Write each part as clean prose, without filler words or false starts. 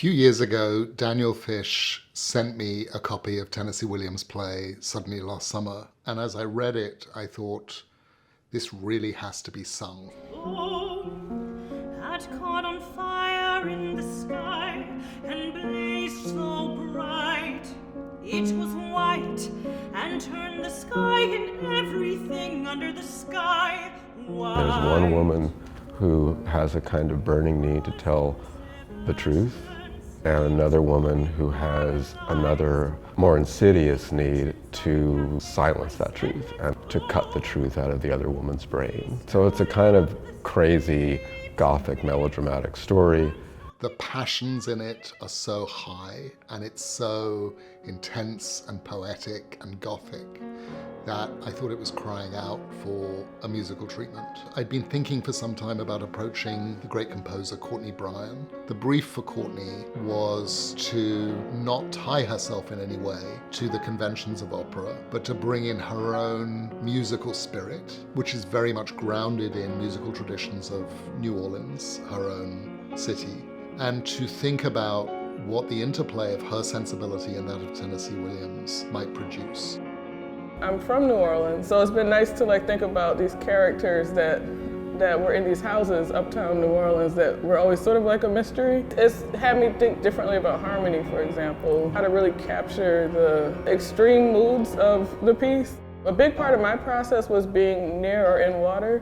few years ago, Daniel Fish sent me a copy of Tennessee Williams' play, Suddenly Last Summer. And as I read it, I thought, this really has to be sung. Oh, had caught on fire in the sky and blazed so bright. It was white and turned the sky and everything under the sky white. There's one woman who has a kind of burning need to tell the truth, and another woman who has another more insidious need to silence that truth and to cut the truth out of the other woman's brain. So it's a kind of crazy, gothic, melodramatic story. The passions in it are so high, and it's so intense and poetic and gothic that I thought it was crying out for a musical treatment. I'd been thinking for some time about approaching the great composer Courtney Bryan. The brief for Courtney was to not tie herself in any way to the conventions of opera, but to bring in her own musical spirit, which is very much grounded in musical traditions of New Orleans, her own city, and to think about what the interplay of her sensibility and that of Tennessee Williams might produce. I'm from New Orleans, so it's been nice to think about these characters that were in these houses uptown New Orleans that were always sort of like a mystery. It's had me think differently about harmony, for example, how to really capture the extreme moods of the piece. A big part of my process was being near or in water.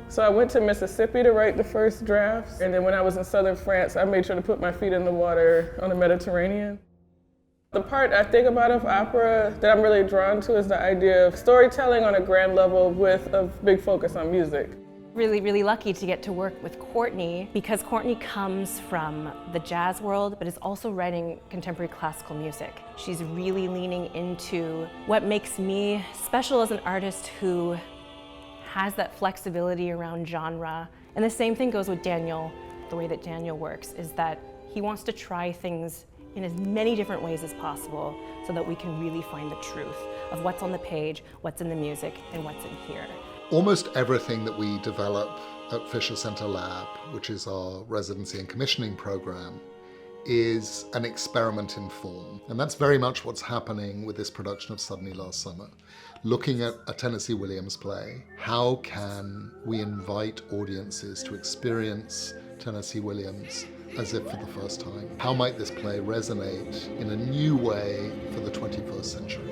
So I went to Mississippi to write the first drafts, and then when I was in southern France, I made sure to put my feet in the water on the Mediterranean. The part I think about of opera that I'm really drawn to is the idea of storytelling on a grand level with a big focus on music. Really, really lucky to get to work with Courtney because Courtney comes from the jazz world, but is also writing contemporary classical music. She's really leaning into what makes me special as an artist who has that flexibility around genre. And the same thing goes with Daniel. The way that Daniel works is that he wants to try things in as many different ways as possible so that we can really find the truth of what's on the page, what's in the music, and what's in here. Almost everything that we develop at Fisher Center Lab, which is our residency and commissioning program, is an experiment in form. And that's very much what's happening with this production of Suddenly Last Summer. Looking at a Tennessee Williams play, how can we invite audiences to experience Tennessee Williams as if for the first time? How might this play resonate in a new way for the 21st century?